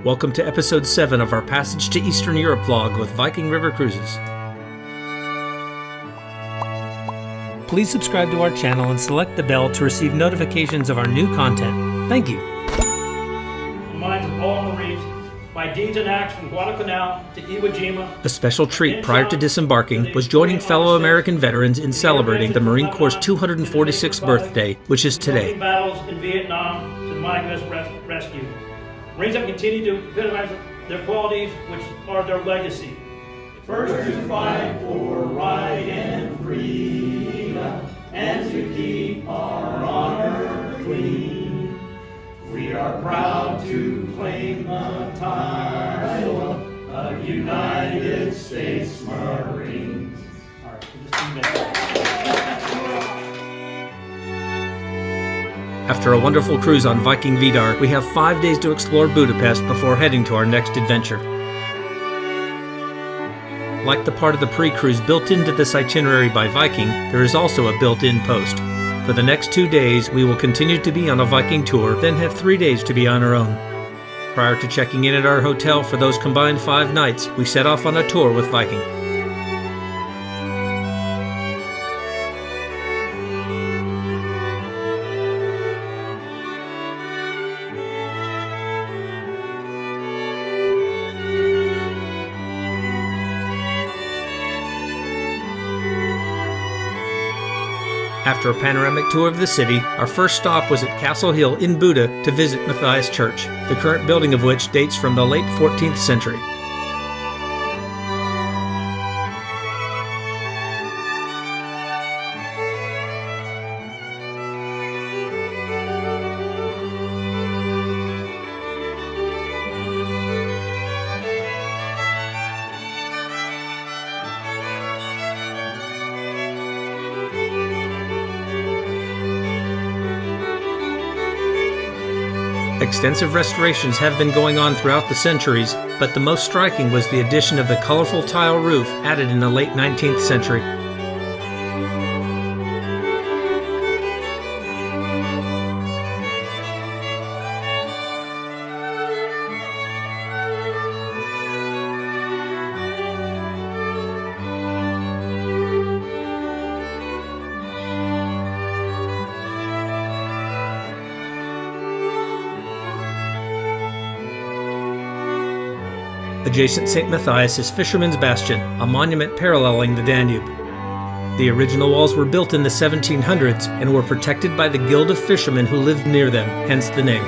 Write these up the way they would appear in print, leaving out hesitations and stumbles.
Welcome to episode 7 of our Passage to Eastern Europe vlog with Viking River Cruises. Please subscribe to our channel and select the bell to receive notifications of our new content. Thank you. The minds of all Marines, by deeds and acts from Guadalcanal to Iwo Jima. A special treat prior to disembarking was joining fellow American veterans in celebrating the Marine Corps' 246th birthday, which is today. Battles in Vietnam to the mighty U.S. rescue. Marines have continued to epitomize their qualities, which are their legacy. First to fight for right and freedom, and to keep our honor clean. We are proud to claim the title of United States Marines. All right, After a wonderful cruise on Viking Vidar, we have 5 days to explore Budapest before heading to our next adventure. Like the part of the pre-cruise built into this itinerary by Viking, there is also a built-in post. For the next 2 days, we will continue to be on a Viking tour, then have 3 days to be on our own. Prior to checking in at our hotel for those combined 5 nights, we set off on a tour with Viking. After a panoramic tour of the city, our first stop was at Castle Hill in Buda to visit Matthias Church, the current building of which dates from the late 14th century. Extensive restorations have been going on throughout the centuries, but the most striking was the addition of the colorful tile roof added in the late 19th century. Adjacent St. Matthias is Fisherman's Bastion, a monument paralleling the Danube. The original walls were built in the 1700s and were protected by the Guild of Fishermen who lived near them, hence the name.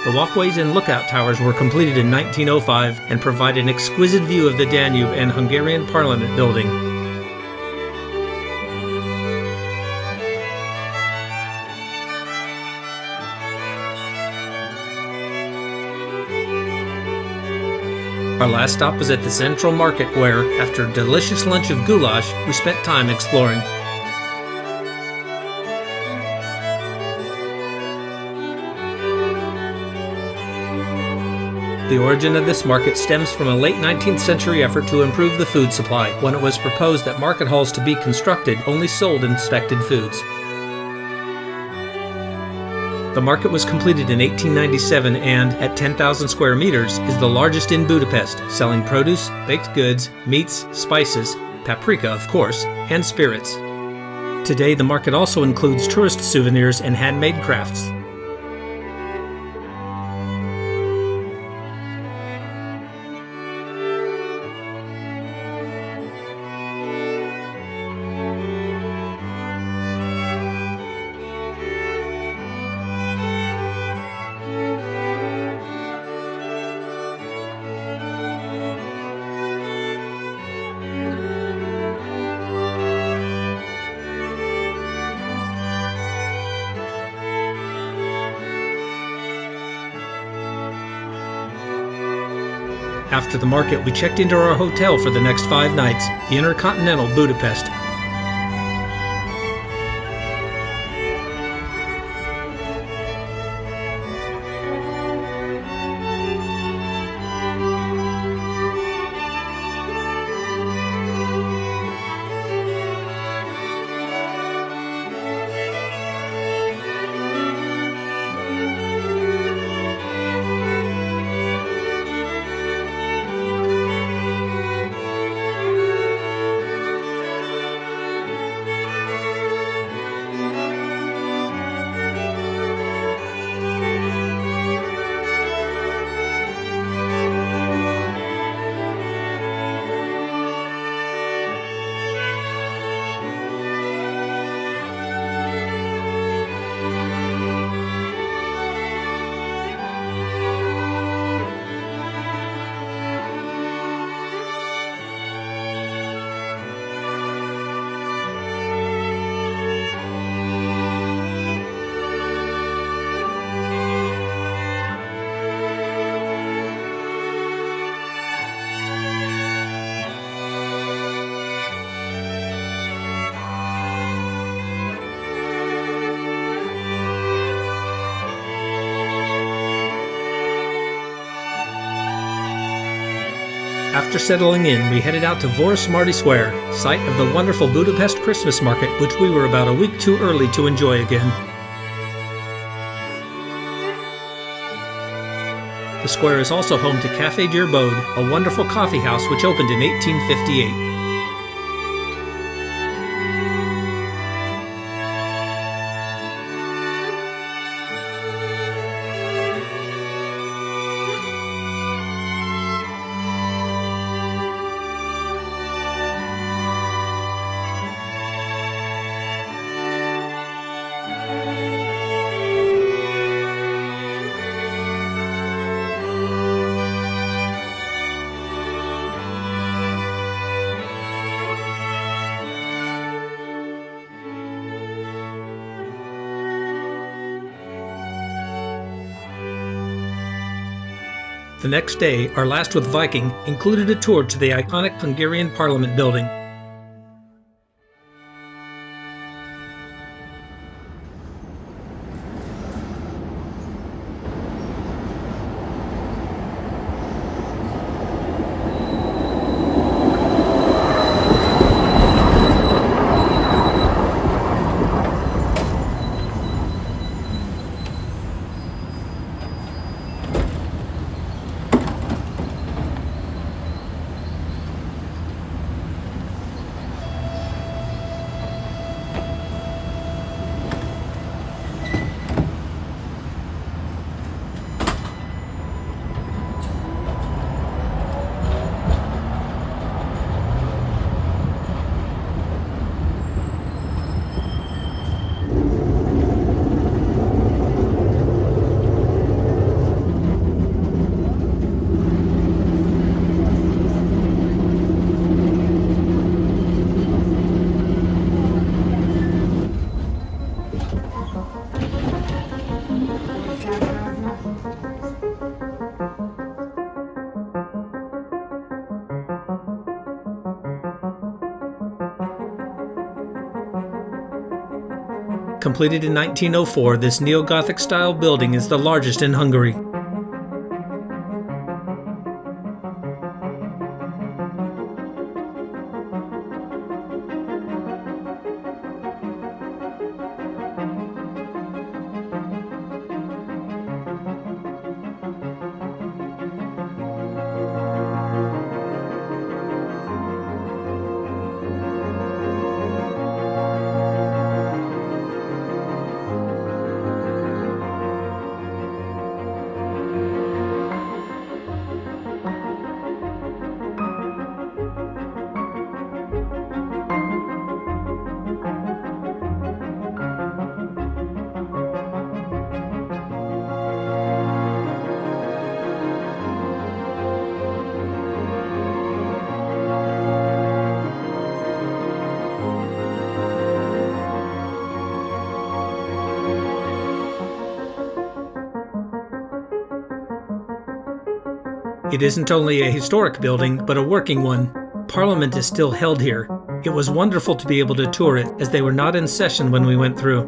The walkways and lookout towers were completed in 1905 and provide an exquisite view of the Danube and Hungarian Parliament building. Our last stop was at the Central Market where, after a delicious lunch of goulash, we spent time exploring. The origin of this market stems from a late 19th century effort to improve the food supply, when it was proposed that market halls to be constructed only sold inspected foods. The market was completed in 1897 and, at 10,000 square meters, is the largest in Budapest, selling produce, baked goods, meats, spices, paprika of course, and spirits. Today the market also includes tourist souvenirs and handmade crafts. After the market, we checked into our hotel for the next 5 nights, the Intercontinental Budapest. After settling in, we headed out to Vörösmarty Square, site of the wonderful Budapest Christmas market, which we were about a week too early to enjoy again. The square is also home to Café Gerbeaud, a wonderful coffee house which opened in 1858. The next day, our last with Viking, included a tour to the iconic Hungarian Parliament building. Completed in 1904, this neo-Gothic style building is the largest in Hungary. It isn't only a historic building, but a working one. Parliament is still held here. It was wonderful to be able to tour it, as they were not in session when we went through.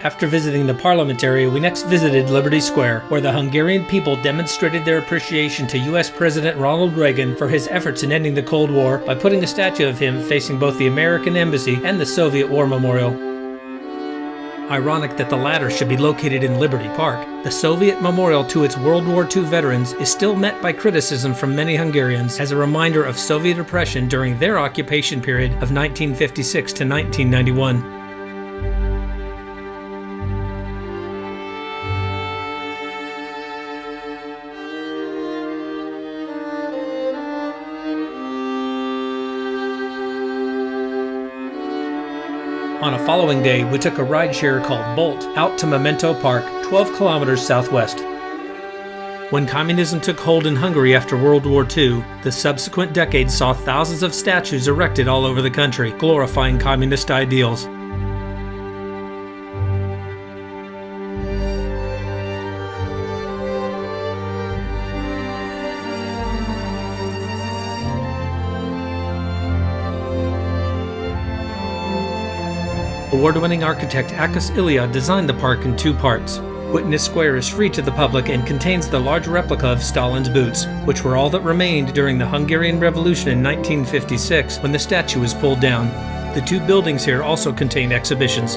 After visiting the Parliament area, we next visited Liberty Square, where the Hungarian people demonstrated their appreciation to U.S. President Ronald Reagan for his efforts in ending the Cold War by putting a statue of him facing both the American Embassy and the Soviet War Memorial. Ironic that the latter should be located in Liberty Park, the Soviet memorial to its World War II veterans is still met by criticism from many Hungarians as a reminder of Soviet oppression during their occupation period of 1956 to 1991. On a following day, we took a rideshare called Bolt out to Memento Park, 12 kilometers southwest. When communism took hold in Hungary after World War II, the subsequent decades saw thousands of statues erected all over the country, glorifying communist ideals. Award-winning architect Akis Ilya designed the park in two parts. Witness Square is free to the public and contains the large replica of Stalin's boots, which were all that remained during the Hungarian Revolution in 1956 when the statue was pulled down. The two buildings here also contain exhibitions.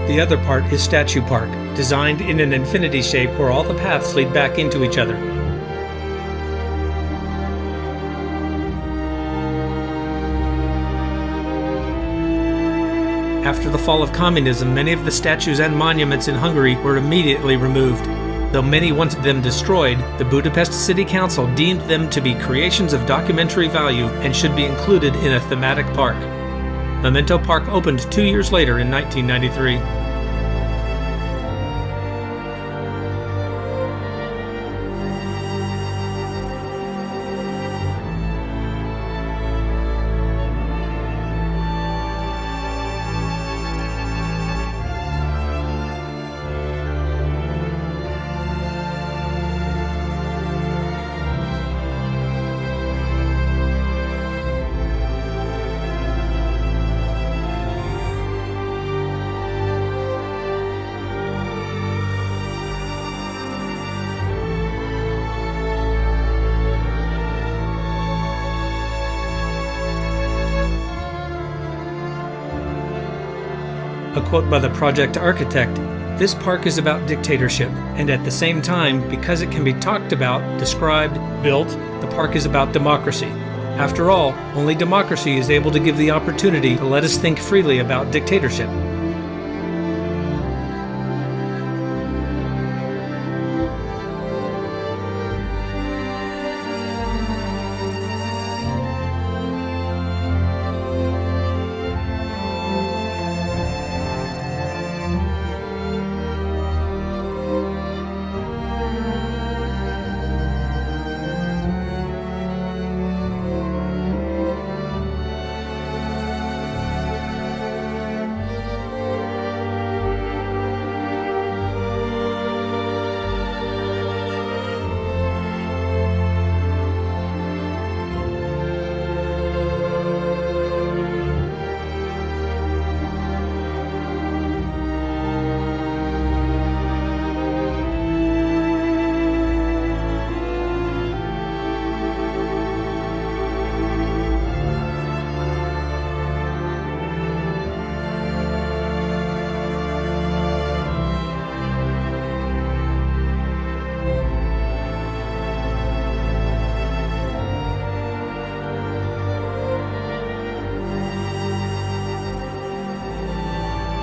The other part is Statue Park, designed in an infinity shape where all the paths lead back into each other. After the fall of communism, many of the statues and monuments in Hungary were immediately removed. Though many wanted them destroyed, the Budapest City Council deemed them to be creations of documentary value and should be included in a thematic park. Memento Park opened 2 years later in 1993. quote by the project architect, "This park is about dictatorship, and at the same time, because it can be talked about, described, built, the park is about democracy. After all, only democracy is able to give the opportunity to let us think freely about dictatorship."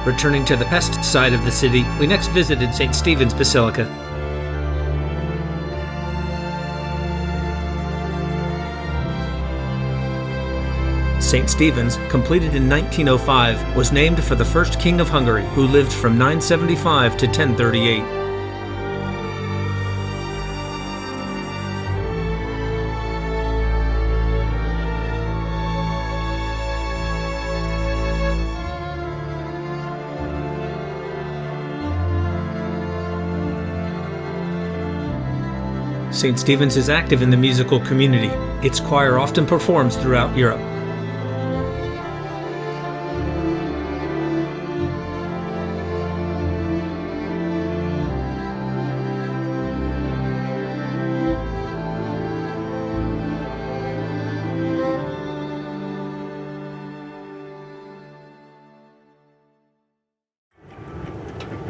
Returning to the pest side of the city, we next visited St. Stephen's Basilica. St. Stephen's, completed in 1905, was named for the first king of Hungary, who lived from 975 to 1038. St. Stephen's is active in the musical community. Its choir often performs throughout Europe.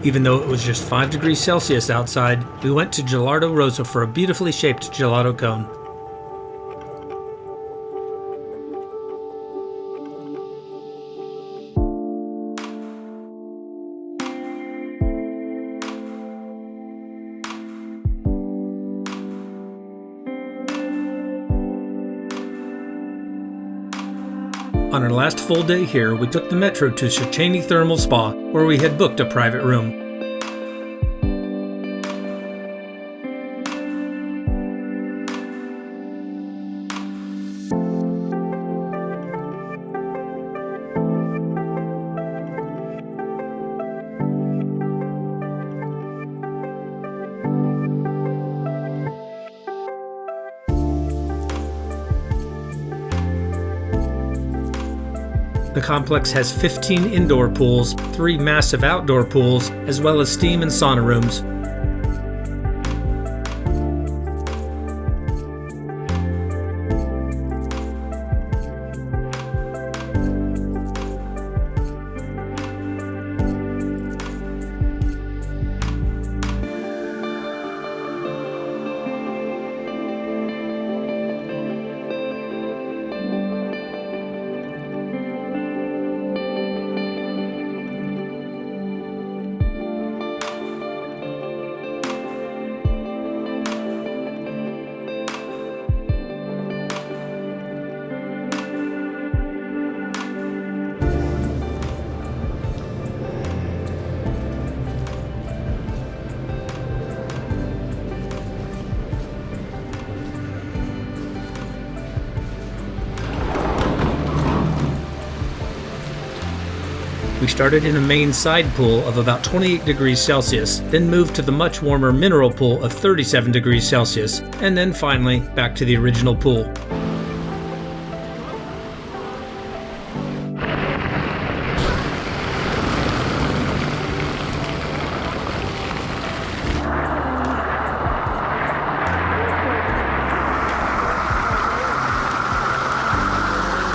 Even though it was just 5 degrees Celsius outside, we went to Gelarto Rosa for a beautifully shaped gelato cone. On our last full day here, we took the metro to Széchenyi Thermal Spa, where we had booked a private room. The complex has 15 indoor pools, 3 massive outdoor pools, as well as steam and sauna rooms. We started in a main side pool of about 28 degrees Celsius, then moved to the much warmer mineral pool of 37 degrees Celsius, and then finally back to the original pool.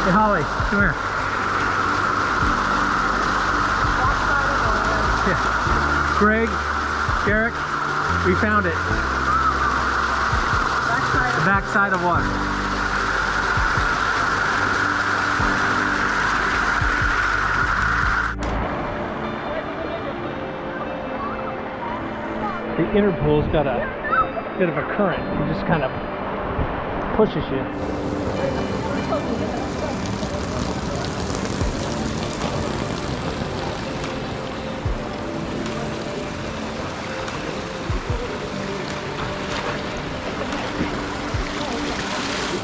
Hey Holly, come here. Greg, Derek, we found it. The back side of what? The inner pool's got a bit of a current. It just kind of pushes you.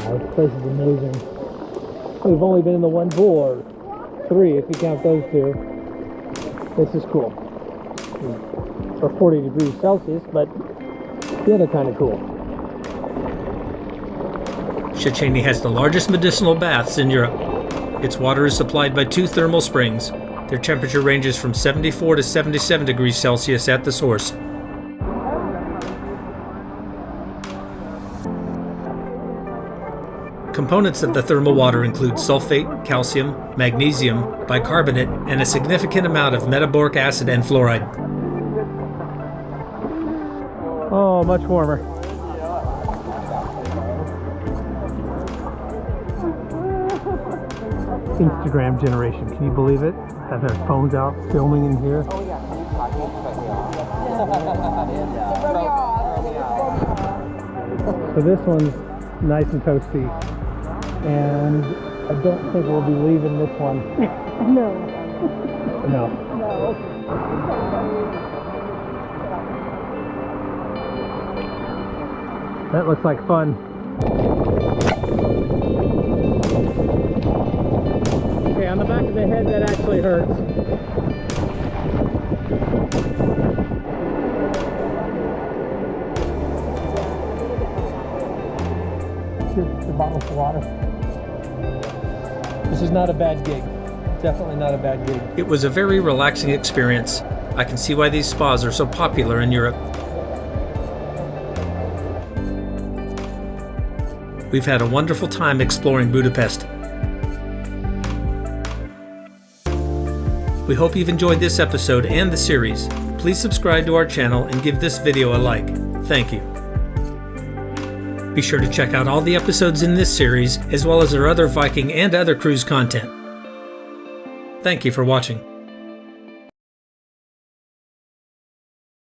This place is amazing. We've only been in the one pool, or three if you count those two. This is cool. For 40 degrees Celsius, but the other kind of cool. Széchenyi has the largest medicinal baths in Europe. Its water is supplied by 2 thermal springs. Their temperature ranges from 74 to 77 degrees Celsius at the source. Components of the thermal water include sulfate, calcium, magnesium, bicarbonate, and a significant amount of metaboric acid and fluoride. Oh, much warmer. Instagram generation, can you believe it? Have their phones out filming in here. So this one's nice and toasty, and I don't think we'll be leaving this one. No. No. No. That looks like fun. Okay, on the back of the head, that actually hurts. Here's the bottle of water. This is not a bad gig. Definitely not a bad gig. It was a very relaxing experience. I can see why these spas are so popular in Europe. We've had a wonderful time exploring Budapest. We hope you've enjoyed this episode and the series. Please subscribe to our channel and give this video a like. Thank you. Be sure to check out all the episodes in this series, as well as our other Viking and other cruise content. Thank you for watching.